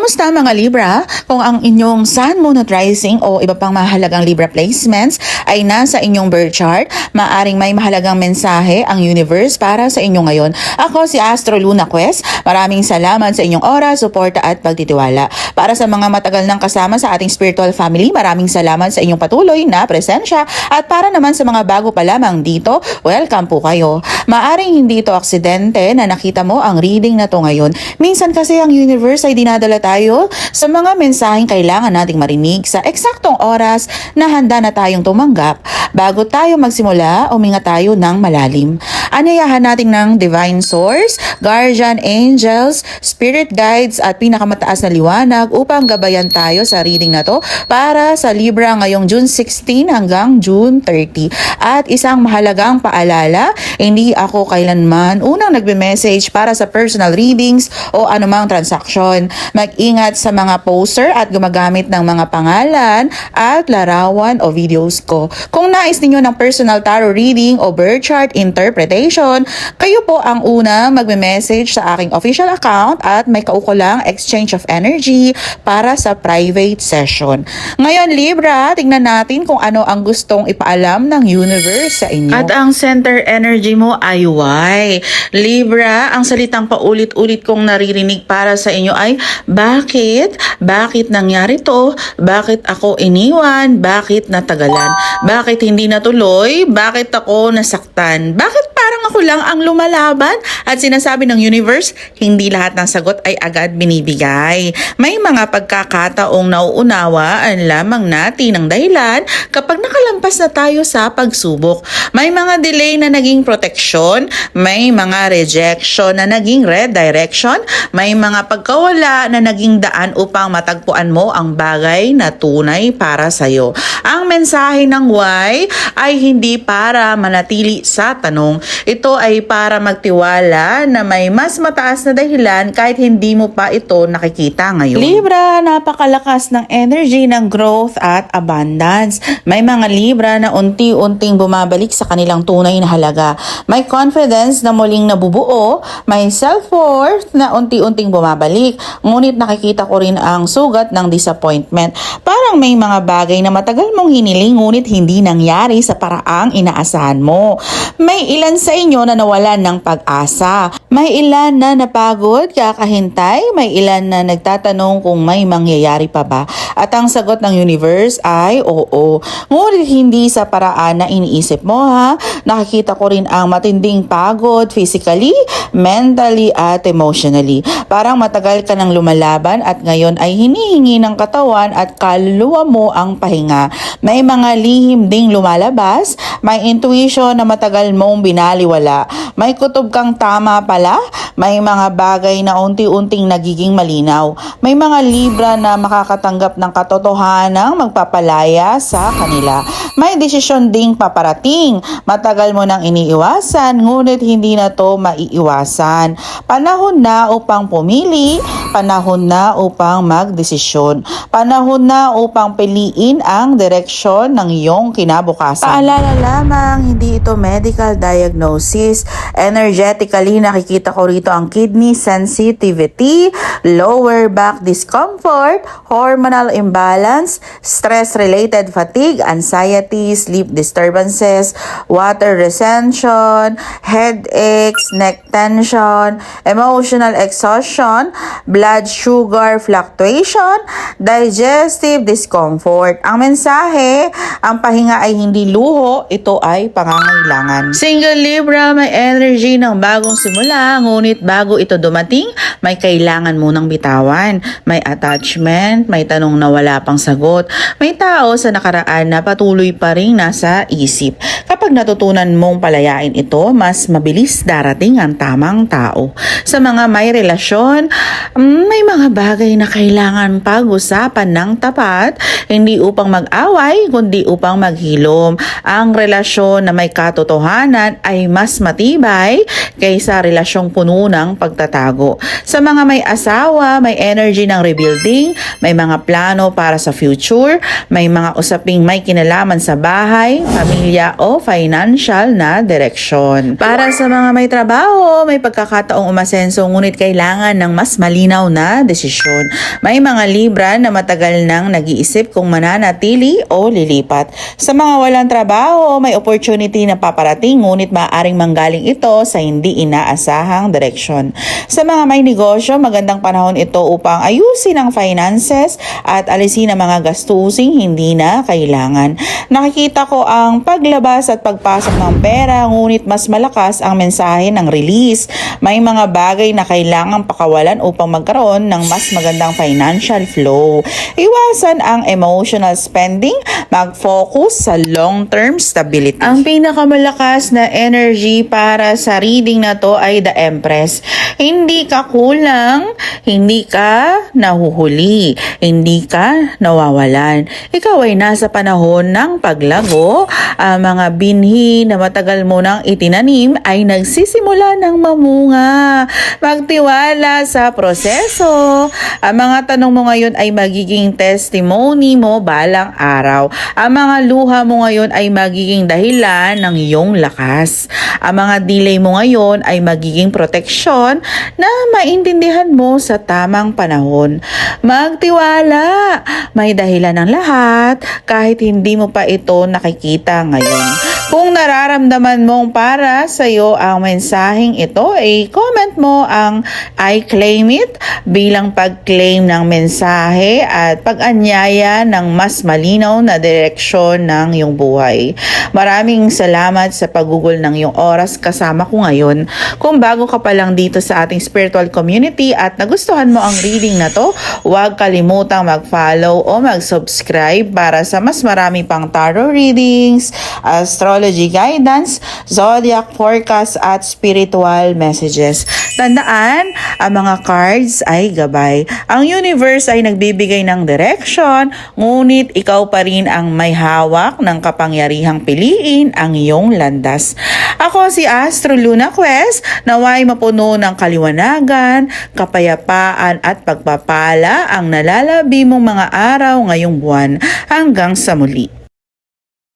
Kumusta mga Libra? Kung ang inyong Sun, Moon at Rising o iba pang mahalagang Libra placements ay nasa inyong birth chart, maaring may mahalagang mensahe ang universe para sa inyo ngayon. Ako si Astro Luna Quest. Maraming salamat sa inyong oras, suporta at pagtitiwala. Para sa mga matagal nang kasama sa ating spiritual family, maraming salamat sa inyong patuloy na presensya. At para naman sa mga bago pa lamang dito, welcome po kayo. Maaring hindi ito aksidente na nakita mo ang reading na to ngayon. Minsan kasi ang universe ay dinadala tayo sa mga mensaheng kailangan nating marinig sa eksaktong oras na handa na tayong tumanggap. Bago tayo magsimula, uminga tayo ng malalim. Anayahan natin ng Divine Source, Guardian Angels, Spirit Guides at pinakamataas na liwanag upang gabayan tayo sa reading na to para sa Libra ngayong June 16 hanggang June 30. At isang mahalagang paalala, hindi ako kailanman unang nagbe-message para sa personal readings o anumang transaksyon. Mag-ingat sa mga poster at gumagamit ng mga pangalan at larawan o videos ko. Kung nais ninyo ng personal tarot reading o birth chart interpretation, kayo po ang unang magme-message sa aking official account at may kaukulang exchange of energy para sa private session. Ngayon Libra, tingnan natin kung ano ang gustong ipaalam ng universe sa inyo. At ang center energy mo ay Y. Libra, ang salitang paulit-ulit kong naririnig para sa inyo ay bakit? Bakit nangyari to? Bakit ako iniwan? Bakit natagalan? Bakit hindi natuloy? Bakit ako nasaktan? Bakit parang ako lang ang lumalaban? At sinasabi ng universe, hindi lahat ng sagot ay agad binibigay. May mga pagkakataong nauunawaan lamang natin ang dahilan kapag nakalampas na tayo sa pagsubok. May mga delay na naging protection, may mga rejection na naging redirection, may mga pagkawala na naging daan upang matagpuan mo ang bagay na tunay para sa'yo. Ang mensahe ng Y ay hindi para manatili sa tanong. Ito ay para magtiwala na may mas mataas na dahilan kahit hindi mo pa ito nakikita ngayon. Libra, napakalakas ng energy ng growth at abundance. May mga Libra na unti-unting bumabalik sa kanilang tunay na halaga. May confidence na muling nabubuo, may self-worth na unti-unting bumabalik. Ngunit nakikita ko rin ang sugat ng disappointment. Parang may mga bagay na matagal mong hiniling ngunit hindi nangyari sa paraang inaasahan mo. May ilan sa inyo na nawalan ng pag-asa. May ilan na napagod, kakahintay. May ilan na nagtatanong kung may mangyayari pa ba. At ang sagot ng universe ay oo. Ngunit hindi sa paraan na iniisip mo ha. Nakikita ko rin ang matinding pagod physically, mentally at emotionally. Parang matagal ka nang lumalaban at ngayon ay hinihingi ng katawan at kaluluwa mo ang pahinga. May mga lihim ding lumalabas, may intuition na matagal mong binaliwala. May kutob kang tama pala, may mga bagay na unti-unting nagiging malinaw. May mga Libra na makakatanggap ng katotohanang magpapalaya sa kanila. May desisyon ding paparating. Matagal mo nang iniiwasan, ngunit hindi na to maiiwasan. Panahon na upang pumili, panahon na upang magdesisyon. Panahon na upang piliin ang direksyon ng iyong kinabukasan. Paalala lamang, hindi ito medical diagnosis. Energetically, nakikita ko rito ang kidney sensitivity, lower back discomfort, hormonal imbalance, stress-related fatigue, anxiety, sleep disturbances, water retention, headaches, neck tension, emotional exhaustion, blood sugar fluctuation, digestive discomfort. Ang mensahe, ang pahinga ay hindi luho, ito ay pangangailangan. Single Libra, may energy ng bagong simula, ngunit bago ito dumating, may kailangan munang bitawan. May attachment, may tanong na wala pang sagot, may tao sa nakaraan na patuloy pa rin nasa isip. Kapag natutunan mong palayain ito, mas mabilis darating ang tamang tao. Sa mga may relasyon, may mga bagay na kailangan pag-usapan ng tapat, hindi upang mag-away, kundi upang maghilom. Ang relasyon na may katotohanan ay mas matibay kaysa relasyong puno ng pagtatago. Sa mga may asawa, may energy ng rebuilding, may mga plano para sa future, may mga usaping may kinalaman sa bahay, pamilya o financial financial na direksyon. Para sa mga may trabaho, may pagkakataong umasenso ngunit kailangan ng mas malinaw na desisyon. May mga Libra na matagal nang nag-iisip kung mananatili o lilipat. Sa mga walang trabaho, may opportunity na paparating ngunit maaaring manggaling ito sa hindi inaasahang direksyon. Sa mga may negosyo, magandang panahon ito upang ayusin ang finances at alisin ang mga gastusing hindi na kailangan. Nakikita ko ang paglabas at pagpasok ng pera ngunit mas malakas ang mensahe ng release. May mga bagay na kailangang pakawalan upang magkaroon ng mas magandang financial flow. Iwasan ang emotional spending, mag-focus sa long-term stability. Ang pinakamalakas na energy para sa reading na to ay the Empress. Hindi ka kulang, hindi ka nahuhuli, hindi ka nawawalan. Ikaw ay nasa panahon ng paglago. Ang mga binhi na matagal mo nang itinanim ay nagsisimula ng mamunga. Magtiwala sa proseso. Ang mga tanong mo ngayon ay magiging testimony mo balang araw. Ang mga luha mo ngayon ay magiging dahilan ng iyong lakas. Ang mga delay mo ngayon ay magiging proteksyon na maintindihan mo sa tamang panahon. Magtiwala. May dahilan ng lahat kahit hindi mo pa ito nakikita ngayon. Kung nararamdaman mong para sa iyo ang mensaheng ito, comment mo ang I claim it bilang pag-claim ng mensahe at pag-anyaya ng mas malinaw na direksyon ng iyong buhay. Maraming salamat sa paggugol ng iyong oras kasama ko ngayon. Kung bago ka pa lang dito sa ating spiritual community at nagustuhan mo ang reading na to, huwag kalimutang mag-follow o mag-subscribe para sa mas marami pang tarot readings, astrology guidance, zodiac forecast at spiritual messages. Tandaan, ang mga cards ay gabay. Ang universe ay nagbibigay ng direction, ngunit ikaw pa rin ang may hawak ng kapangyarihang piliin ang iyong landas. Ako si Astro Luna Quest, naway mapuno ng kaliwanagan, kapayapaan at pagpapala ang nalalabi mong mga araw ngayong buwan. Hanggang sa muli.